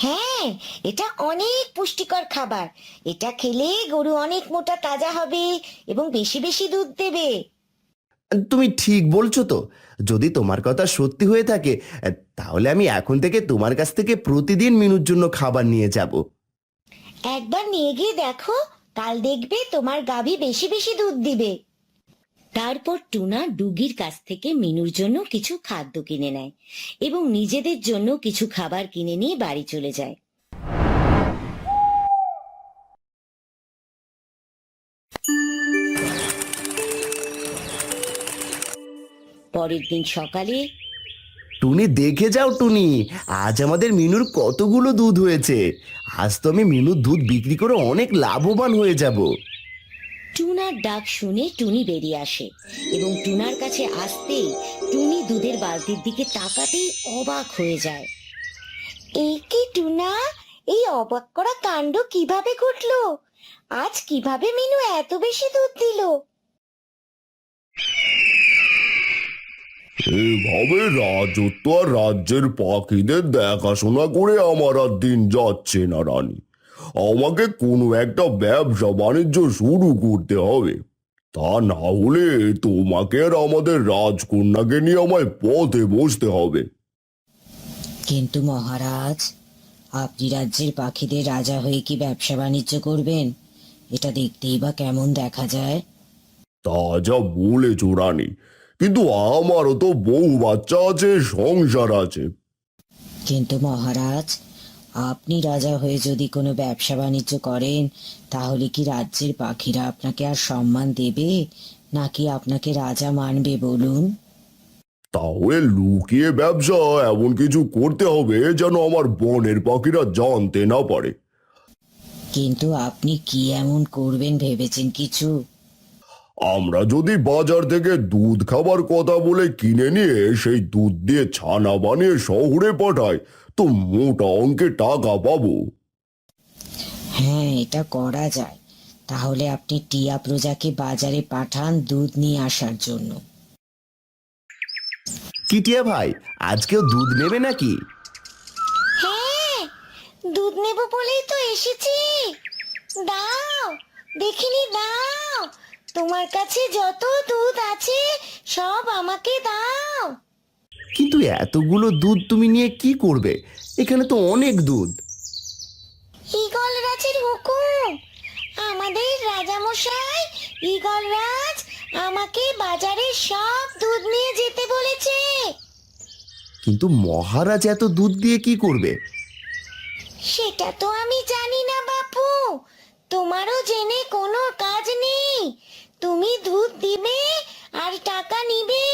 হ্যাঁ, এটা অনেক পুষ্টিকর খাবার। এটা খেলে গরু অনেক মোটা তাজা হবে এবং বেশি বেশি দুধ দেবে। তুমি ঠিক বলছো তো। যদি তোমার কথা সত্যি হয়ে থাকে তাহলে আমি এখন থেকে তোমার কাছ থেকে প্রতিদিন মিনুর জন্য খাবার নিয়ে যাব। একবার নিয়ে গিয়ে দেখো, কাল দেখবে তোমার গাভী বেশি বেশি দুধ দিবে। তারপর টুনা ডুগির কাছ থেকে মিনুর জন্য কিছু খাদ্য কিনে নেয় এবং নিজেদের জন্য কিছু খাবার কিনে নিয়ে বাড়ি চলে যায়। পরের দিন সকালে টুনি, দেখে যাও টুনি, আজ আমাদের মিনুর কতগুলো দুধ হয়েছে। আজ তো আমি মিনুর দুধ বিক্রি করে অনেক লাভবান হয়ে যাব। টুনার ডাক শুনে টুনি বেরিয়ে আসে এবং টুনার কাছে আসতেই টুনি দুধের বালতির দিকে তাকাতেই অবাক হয়ে যায়। এই কি টুনা, এই অবাক করা কাণ্ড কিভাবে ঘটলো? আজ কিভাবে মিনু এত বেশি দুধ দিল? এইভাবে রাজত্ব আর রাজ্যের পাখিদের দেখাশোনা করে আমার আর দিন যাচ্ছে না রানী। আমাকে কোনো একটা ব্যবসা বাণিজ্য শুরু করতে হবে। তা না হলে তোমাকে আর আমাদের রাজকন্যাকে নিয়ে আমায় পথে বসতে হবে। কিন্তু মহারাজ, আপনি রাজ্যের পাখিদের রাজা হয়ে কি ব্যবসা বাণিজ্য করবেন? এটা দেখতেই বা কেমন দেখা যায়। তা যা বলেছ রানী, কিন্তু আমারও তো বউ বাচ্চা আছে, সংসার আছে। কিন্তু মহারাজ, আপনি রাজা হয়ে যদি কোনো ব্যবসা বাণিজ্য করেন, তাহলে কি রাজ্যের পাখিরা আপনাকে আর সম্মান দেবে, নাকি আপনাকে রাজা মানবে বলুন? তাহলে লুকিয়ে ব্যবসা এমন কিছু করতে হবে যেন আমার বনের পাখিরা জানতে না পারে। কিন্তু আপনি কি এমন করবেন ভেবেছেন কিছু? আমরা যদি বাজার থেকে দুধ খাবার কথা বলে কিনে নিয়ে সেই দুধ দিয়ে ছানা বানিয়ে শহরে পাঠাই, তো মোটা অঙ্কের টাকা পাবো। হ্যাঁ, এটা করা যায়। তাহলে আপনি টিয়া প্রজাকে বাজারে পাঠান দুধ নিয়ে আসার জন্য। কি টিয়া ভাই, আজকেও দুধ নেবে নাকি? হ্যাঁ, দুধ নেব বলেই তো এসেছি। দাও, দেখিনি, দাও। তোমার কাছে যত দুধ আছে সব আমাকে দাও। কিন্তু এতগুলো দুধ তুমি নিয়ে কি করবে? এখানে তো অনেক দুধ। ঈগল রাজের হুকুম। আমাদের রাজামশাই ঈগল রাজ আমাকে বাজারে সব দুধ নিয়ে যেতে বলেছে। কিন্তু মহারাজ এত দুধ দিয়ে কি করবে? সেটা তো আমি জানি না বাপু, তোমারও জেনে কোনো কাজ নেই। তুমি দুধ দিবে আর টাকা নিবে।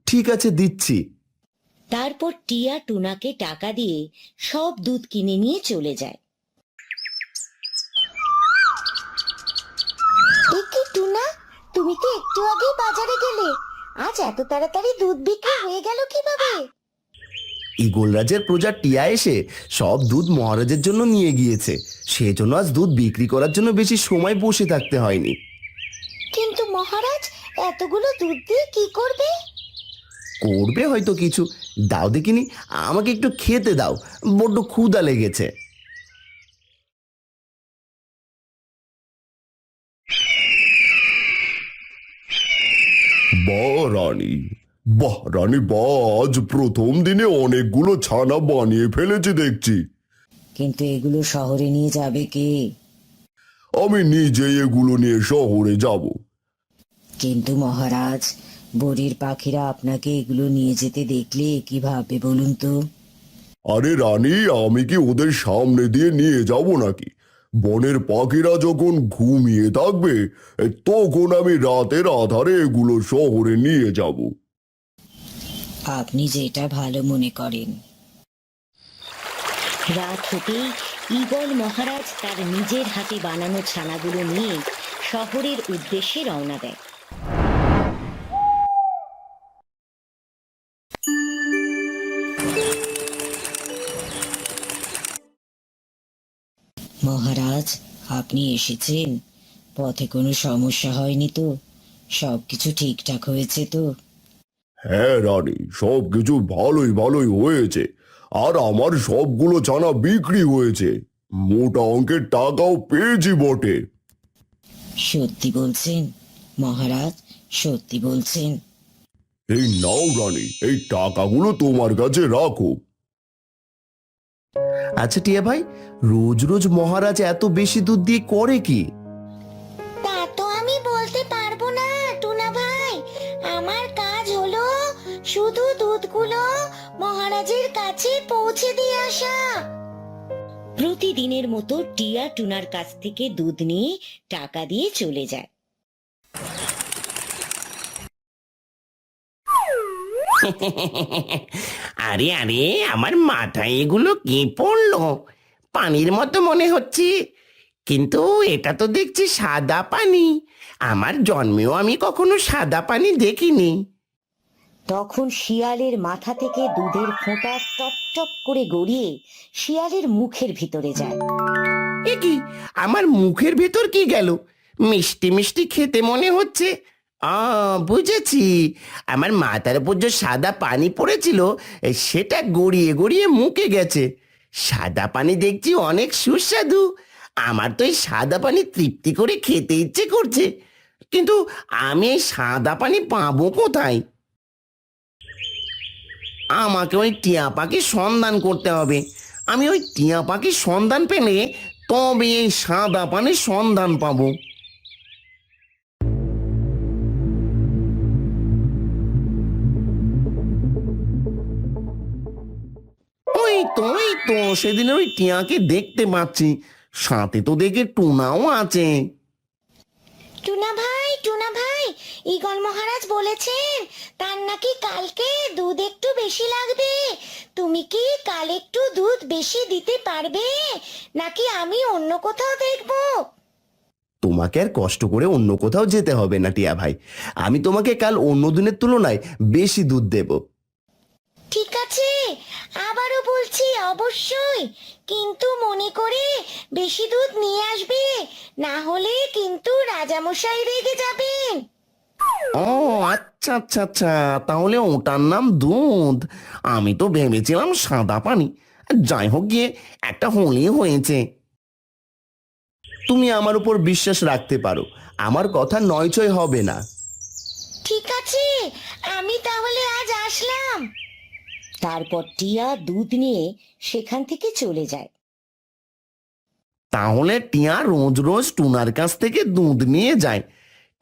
ঠিক আছে, দিচ্ছি। তারপর টিয়া টুনাকে টাকা দিয়ে সব দুধ কিনে নিয়ে চলে যায়। কি টুনা, তুমি তো একটু আগেই বাজারে গেলে, আজ এত তাড়াতাড়ি দুধ বিক্রি হয়ে গেল কিভাবে? ঈগল রাজের প্রজা টিয়া এসে সব দুধ মহারাজের জন্য নিয়ে গিয়েছে, সেজন্য আজ দুধ বিক্রি করার জন্য বেশি সময় বসে থাকতে হয়নি। কিন্তু মহারাজ এতগুলো দুধ দিয়ে কি করবে? করবে হয়তো কিছু। দাও দেখিনি, আমাকে একটু খেতে দাও, বড্ড ক্ষুধা লেগেছে। বাহ রানী, বাহ রানী, বাহ, আজ প্রথম দিনে অনেকগুলো ছানা বানিয়ে ফেলেছি দেখছি। কিন্তু এগুলো শহরে নিয়ে যাবে কে? আমি নিজেই এগুলো নিয়ে শহরে যাব। কিন্তু মহারাজ, বনের পাখিরা আপনাকে এগুলো নিয়ে যেতে দেখলে কি ভাববে বলুন তো? আরে রানী, আমি কি ওদের সামনে দিয়ে নিয়ে যাব নাকি? বনের পাখিরা যখন ঘুমিয়ে থাকবে, তখন আমি রাতের আধারে এগুলো শহরে নিয়ে যাব। আপনি যেটা ভালো মনে করেন। রাত হতেই ঈগল মহারাজ তার নিজের হাতে বানানো ছানাগুলো নিয়ে শহরের উদ্দেশ্যে রওনা দেয়। মহারাজ, আপনি এসেছেন? পথে কোনো সমস্যা হয়নি তো? সবকিছু ঠিকঠাক হয়েছে তো? হ্যাঁ রানী, সবকিছু ভালোই ভালোই হয়েছে। আর আমার সবগুলো ছানা বিক্রি হয়েছে, মোটা অঙ্কের টাকাও পেয়েছি বটে। সত্যি বলছেন মহারাজ? সত্যি বলছেন? এই নাও রানী, এই টাকাগুলো তোমার কাছে রাখো। আচ্ছা টিয়া ভাই, রোজ রোজ মহারাজ এত বেশি দুধ দিয়ে করে কি? তা তো আমি বলতে পারবো না টুনা ভাই। আমার কাজ হলো শুধু দুধগুলো মহারাজের কাছে পৌঁছে দিয়ে আসা। প্রতিদিনের মতো টিয়া টুনার কাছ থেকে দুধ নিয়ে টাকা দিয়ে চলে যায়। আরে আরে, আমার মাথায় এগুলো কি পড়লো? পানির মতো মনে হচ্ছে, কিন্তু এটা তো দেখছি সাদা পানি। আমার জন্মেও আমি কখনো সাদা পানি দেখিনি। তখন শিয়ালের মাথা থেকে দুধের ফোঁটা টপ টপ করে গড়িয়ে শিয়ালের মুখের ভিতরে যায়। এ কি, আমার মুখের ভেতর কি গেল? মিষ্টি মিষ্টি খেতে মনে হচ্ছে। বুঝেছি, আমার মাথার উপর যে সাদা পানি পড়েছিল সেটা গড়িয়ে গড়িয়ে মুখে গেছে। সাদা পানি দেখছি অনেক সুস্বাদু। আমার তো এই সাদা পানি তৃপ্তি করে খেতে ইচ্ছে করছে, কিন্তু আমি এই সাদা পানি পাবো কোথায়? আমাকে ওই টিয়া পাখির সন্ধান করতে হবে। আমি ওই টিয়া পাখির সন্ধান পেলে তবে এই সাদা পানির সন্ধান পাবো। ওই তো সেদিনের ওই টিয়াকে দেখতে পাচ্ছি, সাথে তো দেখে টুনাও আছে। টুনা ভাই, ঈগল মহারাজ বলেছেন তার নাকি কালকে দুধ একটু বেশি লাগবে। তুমি কি কাল একটু দুধ বেশি দিতে পারবে, নাকি আমি অন্য কোথাও দেখবো? তোমাকে আর কষ্ট করে অন্য কোথাও যেতে হবে না টিয়া ভাই, আমি তোমাকে কাল অন্য দিনের তুলনায় বেশি দুধ দেব। ঠিক আছে, আবারও বলছি অবশ্যই, কিন্তু মনে করে বেশি দুধ নিয়ে আসবে, না হলে কিন্তু রাজামশাই রেগে যাবেন। ও আচ্ছা আচ্ছা আচ্ছা, তাহলে ওটার নাম দুধ। আমি তো ভেবেছিলাম সাদা পানি। যাই হোক, গিয়ে একটা হলেই হয়েছে। তুমি আমার উপর বিশ্বাস রাখতে পারো, আমার কথা নয়ছয় হবে না। ঠিক আছে, আমি তাহলে আজ আসলাম। তারপর টিয়া দুধ নিয়ে সেখান থেকে চলে যায়। তাহলে টিয়া রোজ রোজ টুনার কাছ থেকে দুধ নিয়ে যায়,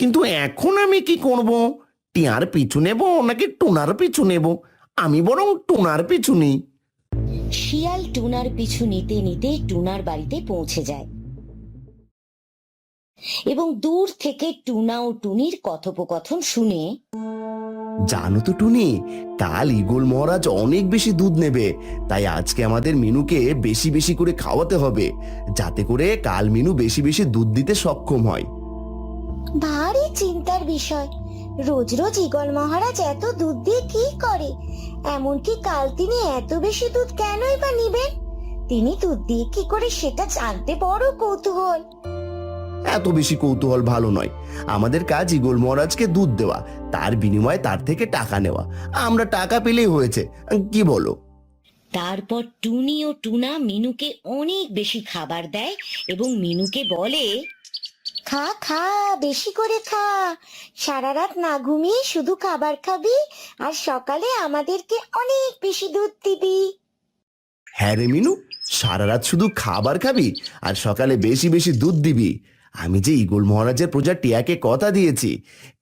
কিন্তু এখন আমি কি করব? টিয়ার পিছু নেব নাকি টুনার পিছু নেব? আমি বরং টুনার পিছু নিই। শিয়াল টুনার পিছু নিতে নিতে টুনার বাড়িতে পৌঁছে যায় এবং দূর থেকে টুনা ও টুনির কথোপকথন শুনে, জানো তো টুনি, কাল ঈগল মহারাজ অনেক বেশি দুধ নেবে, তাই আজকে আমাদের মিনুকে বেশি বেশি করে খাওয়াতে হবে, যাতে করে কাল মিনু বেশি বেশি দুধ দিতে সক্ষম হয়। ভারী চিন্তার বিষয়, রোজ রোজ ঈগল মহারাজ এত দুধ দিয়ে কি করে? এমনকি কাল তিনি এত বেশি দুধ কেনই বা নিবেন? তিনি দুধ দিয়ে কি করে সেটা জানতে বড় কৌতূহল। এত বেশি কৌতূহল ভালো নয়, আমাদের কাজ ঈগল মহারাজকে দুধ দেওয়া, তার বিনিময়ে তার থেকে টাকা নেওয়া। আমরা টাকা পেলেই হয়েছে, কি বলো? তারপর টুনি ও টুনা মিনুকে অনেক বেশি খাবার দেয় এবং মিনুকে বলে, খা খা, বেশি করে খা, সারা রাত না ঘুমিয়ে শুধু খাবার খাবি আর সকালে আমাদেরকে অনেক বেশি দুধ দিবি। হ্যাঁ রে মিনু, সারা রাত শুধু খাবার খাবি আর সকালে বেশি বেশি দুধ দিবি। আমি যে ঈগল মহারাজের প্রজা টিয়াকে কথা দিয়েছি,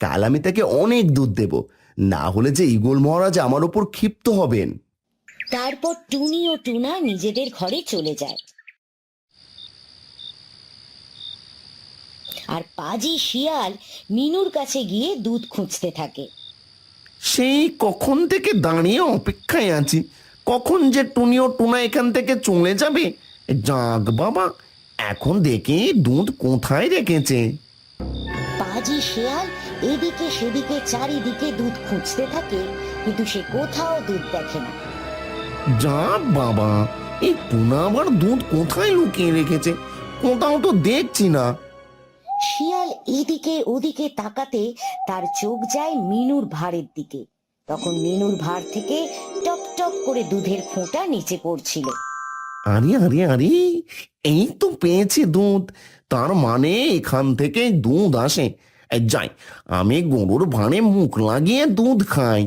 কাল আমি তাকে অনেক দুধ দেব, না হলে যে ঈগল মহারাজ আমার উপর ক্ষিপ্ত হবেন। তারপর টুনি ও টুনা নিজেদের ঘরে চলে যায় আর পাজি শিয়াল মিনুর কাছে গিয়ে দুধ খুঁজতে থাকে। সেই কখন থেকে দাঁড়িয়ে অপেক্ষায় আছি, কখন যে টুনি ও টুনা এখান থেকে চলে যাবে। যাক বাবা, এখন দেখি দুধ কোথায় রেখেছে। পাজি শিয়াল এদিকে সেদিকে চারিদিকে দুধ খুঁজতে থাকে, কিন্তু সে কোথাও দুধ দেখে না। যা বাবা, এই টুনা আবার দুধ কোথায় লুকিয়ে রেখেছে? কোথাও তো দেখছি না। শিয়াল এদিকে ওদিকে তাকাতে তার চোখ যায় মিনুর ভাঁড়ের দিকে। তখন মিনুর ভাঁড় থেকে টপ টপ করে দুধের ফোঁটা নিচে পড়ছিল। আরে আরে আরে, এই তো পেয়েছি দুধ, তার মানে এখান থেকে দুধ আসে। যাই, আমি গরুর ভাঁড়ে মুখ লাগিয়ে দুধ খাই।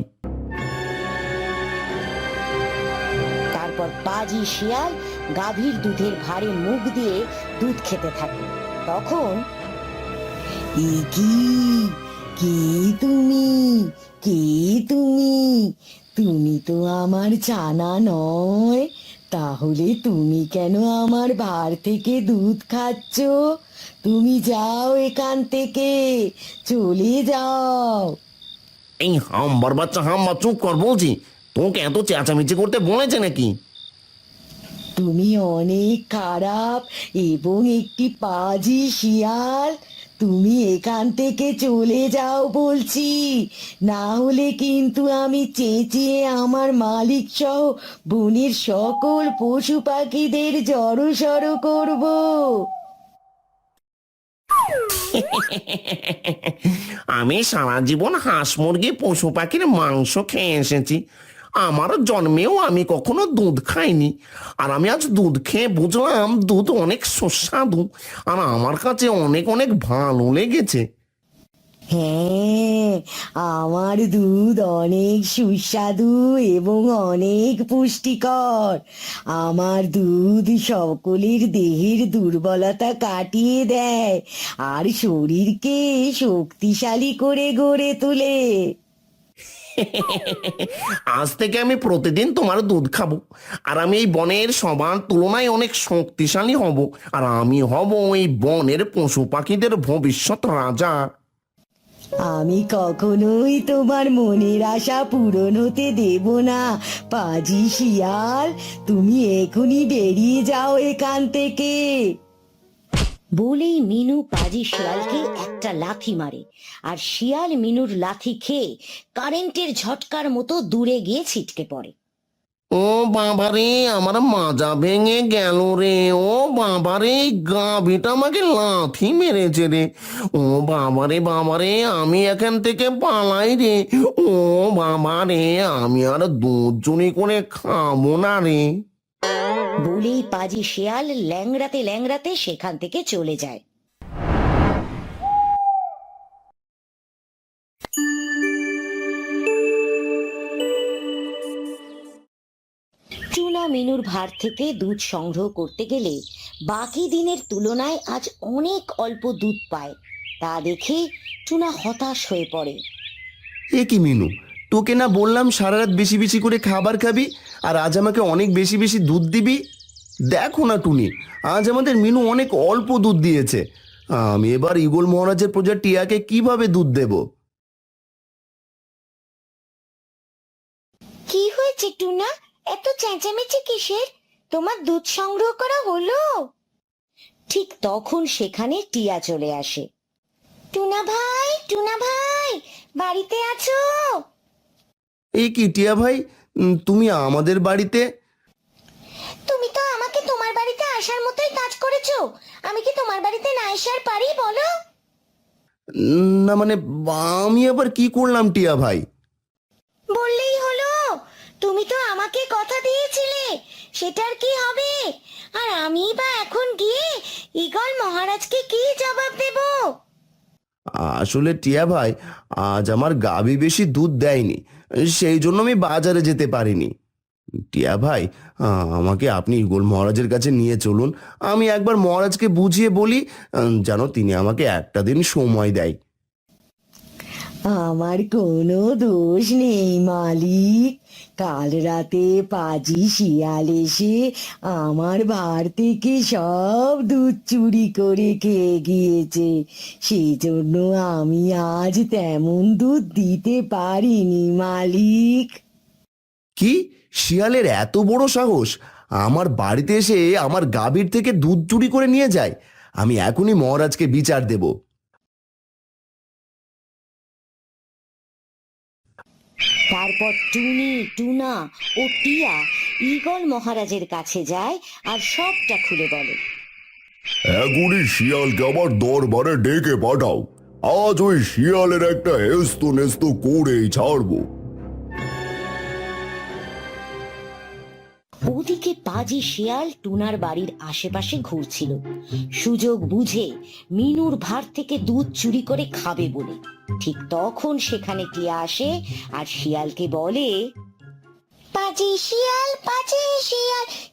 তারপর পাজি শিয়াল গাভীর দুধের ভাঁড়ে মুখ দিয়ে দুধ খেতে থাকে। তখন, এ কি, কে তুমি, কে তুমি? তুমি তো আমার জানা নয়, তাহলে তুমি কেন আমার ভাঁড় থেকে দুধ খাচ্ছ? তুমি যাও এখান থেকে, চলে যাও। এই হাম্বার বাচ্চা, হাম্বা, চুপ কর বলছি। তোকে এত চেঁচামেচি করতে বলেছে নাকি? তুমি অনেক খারাপ এবং একটি পাজি শিয়াল। তুমি এখান থেকে চলে যাও বলছি, না হলে কিন্তু আমি চেঁচিয়ে আমার মালিক সহ বনের সকল পশু পাখিদের জড়সড় করব। আমি সারা জীবন হাঁস মুরগি পশু পাখির মাংস খেয়ে এসেছি, আমার জন্মেও আমি কখনো দুধ খাইনি, আর আমি আজ দুধ খেয়ে বুঝলাম দুধ অনেক সুস্বাদু, আর আমার কাছে অনেক অনেক ভালো লেগেছে। হ্যাঁ, আমার দুধ অনেক সুস্বাদু এবং অনেক পুষ্টিকর। আমার দুধ সকলের দেহের দুর্বলতা কাটিয়ে দেয় আর শরীরকে শক্তিশালী করে গড়ে তোলে। আজ থেকে আমি প্রতিদিন তোমার দুধ খাবো, আর আমি এই বনের সবার তুলনায় অনেক শক্তিশালী হব, আর আমি হব এই বনের পশু পাখিদের ভবিষ্যৎ রাজা। আমি কখনোই তোমার মনের আশা পূরণ হতে দেব না পাজি শিয়াল। তুমি এখনই বেরিয়ে যাও এখান থেকে। বলেই মিনু পাজি শিয়ালকে একটা লাথি মারে, আর শিয়াল মিনুর লাথি খেয়ে কারেন্টের ঝটকার মতো দূরে গিয়ে ছিটকে পড়ে। ও বাবারে, আমার মাজা ভেঙে গেল রে। ও বাবারে, গাভীটা আমাকে লাথি মেরেছে রে। ও বাবারে বাবারে, আমি এখান থেকে পালাই রে। ও বাবারে, আমি আর দুধ চুরি করে খাবো না রে। বলেই পাজি শিয়াল ল্যাংড়াতে ল্যাংড়াতে সেখান থেকে চলে যায়। টুনা মিনুর ভার থেকে দুধ সংগ্রহ করতে গেলে বাকি দিনের তুলনায় আজ অনেক অল্প দুধ পায়। তা দেখে টুনা হতাশ হয়ে পড়ে। এ কি মিনু, তোকে না বললাম সারা রাত বেশি বেশি করে খাবার খাবি, আর আজ আমাকে অনেক বেশি বেশি দুধ দিবি? দেখো না টুনি, আজ আমাদের মিনু অনেক অল্প দুধ দিয়েছে। আমি এবার ঈগল মহারাজের প্রজা টিয়াকে কিভাবে দুধ দেব? কি হয়েছে টুনা, এত চেঁচামেচি কিসের? তোমার দুধ সংগ্রহ করা হলো? ঠিক তখন সেখানে টিয়া চলে আসে। টুনা ভাই, বাড়িতে আছো? এই কি টিয়া ভাই, তুমি আমাদের বাড়িতে? তুমি তো আমাকে তোমার বাড়িতে আসার মতোই কাজ করেছো, আমি কি তোমার বাড়িতে না আসার পারি বলো? না মানে, আমি আবার কি করলাম টিয়া ভাই? বললেই হলো, তুমি তো আমাকে কথা দিয়েছিলে, সেটার কি হবে? আর আমি বা এখন গিয়ে ঈগল মহারাজকে কি জবাব দেব? আসলে টিয়া ভাই, আজ আমার গাভী বেশি দুধ দেয়নি, সেই জন্য আমি বাজারে যেতে পারিনি। টিয়া ভাই, আমাকে আপনি ঈগল মহারাজের কাছে নিয়ে চলুন। আমি একবার মহারাজকে বুঝিয়ে বলি, যেন তিনি আমাকে একটা দিন সময় দেয়। আমার কোনো দোষ নেই মালিক। কাল রাতে পাজি শিয়াল এসে আমার ভার থেকে সব দুধ চুরি করে খেয়ে গিয়েছে, সেই জন্য আমি আজ তেমন দুধ দিতে পারিনি মালিক। কি, শিয়ালের এত বড় সাহস আমার বাড়িতে এসে আমার গাভীর থেকে দুধ চুরি করে নিয়ে যায়? আমি এখনই মহারাজকে বিচার দেব। তারপর টুনি, টুনা ও টিয়া ঈগল মহারাজের কাছে যায় আর সবটা খুলে বলে। এখনই শিয়ালকে আমার দরবারে ডেকে পাঠাও। আজ ওই শিয়ালের একটা হেস্ত নেস্ত করেই ছাড়বো। ওদিকে পাজি শিয়াল টুনার বাড়ির আশেপাশে ঘুরছিল, সুযোগ বুঝে মিনুর ভার থেকে দুধ চুরি করে খাবে বলে। ঠিক তখন সেখানে টিয়া আসে আর শিয়ালকে বলে, পাজি শিয়াল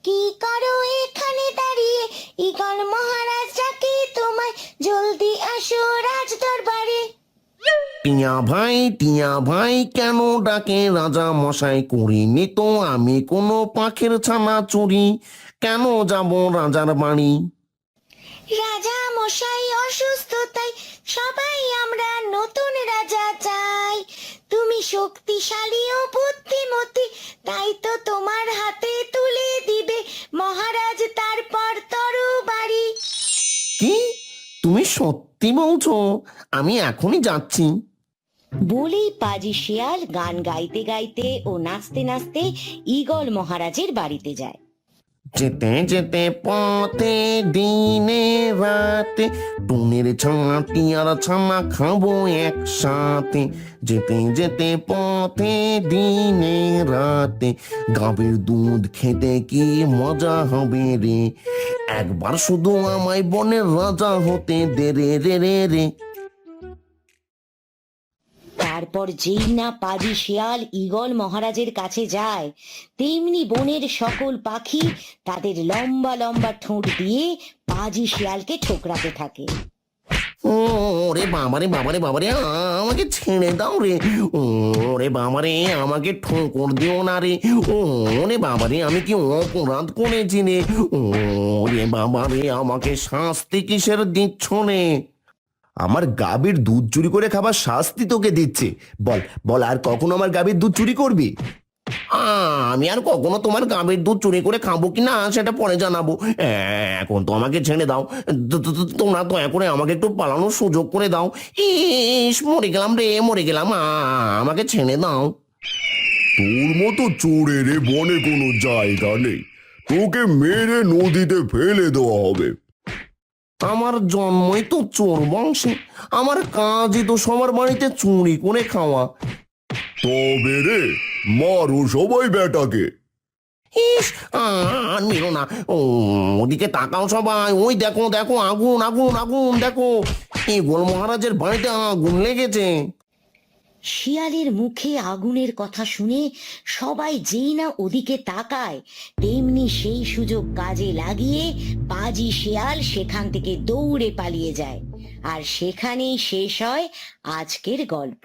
কি করো এখানে দাঁড়িয়ে? ঈগল মহারাজ ডাকে তোমায়, জলদি আসো রাজ দরবারে। টিয়া ভাই কেন ডাকে রাজা মশাই? করিনি তো আমি কোনো পাখির ছানা চুরি, কেন যাব রাজার বাড়ি? রাজা মশাই অসুস্থ, তাই সবাই আমরা নতুন রাজা চাই। তুমি শক্তিশালী ও বুদ্ধিমতী, তাই তো তোমার হাতে তুলে দিবে মহারাজ তারপর তরবারি। কি, তুমি সত্যি বলছো? আমি এখনই যাচ্ছি। বলেই পাজি শিয়াল গান গাইতে গাইতে ও নাচতে নাচতে ঈগল মহারাজের বাড়িতে যায়। যেতে যেতে পথে দিনে রাতে টুনির ছাটি আর ছানা খাবো একসাথে। যেতে যেতে পথে দিনে রাতে গাভীর দুধ খেতে কি মজা হবে রে। একবার শুধু আমায় বনের রাজা হতে দে রে রে রে রে। তারপর যেই না পাজি শিয়াল ঈগল মহারাজের কাছে যায়, তেমনি বনের সকল পাখি তাদের লম্বা লম্বা ঠোঁট দিয়ে পাজি শিয়ালকে ঠোকরাতে থাকে। ওরে বাবারে বাবারে বাবারে, আমাকে ছেড়ে দাও রে। ওরে বাবারে, আমাকে ঠোকর দিও না রে। ওরে বাবারে, আমি কি অপরাধ করেছি রে? ওরে বাবারে, আমাকে শাস্তি কিসের দিচ্ছ রে? আমার গাভীর দুধ চুরি করে খাবার শাস্তি তোকে দিচ্ছে। বল বল, আর কখনো আমার গাভীর দুধ চুরি করবি? আমি আর কখনো তোমার গাভীর দুধ চুরি করে খাবো কি না সেটা পরে জানাবো। এখন তো আমাকে ছেড়ে দাও। তোমরা দয়া করে আমাকে একটু পালানোর সুযোগ করে দাও। ইস, মরে গেলাম রে, মরে গেলাম। আমাকে ছেড়ে দাও। তোর মতো চোরের এ বনে কোনো জায়গা নেই, তোকে মেরে নদীতে ফেলে দেওয়া হবে। আমার জন্মই তো চোর বংশে, আমার কাজই তো সবার বাড়িতে চুরি করে খাওয়া। তবে রে, মারো সবাই বেটাকে। ইস, আর মেরো না। ওদিকে তাকাও সবাই, ওই দেখো দেখো, আগুন আগুন আগুন, দেখো ঈগল মহারাজের বাড়িতে আগুন লেগেছে। শিয়ালের মুখে আগুনের কথা শুনে সবাই যেই না ওদিকে তাকায়, তেমনি সেই সুযোগ কাজে লাগিয়ে পাজি শিয়াল সেখান থেকে দৌড়ে পালিয়ে যায়। আর সেখানেই শেষ হয় আজকের গল্প।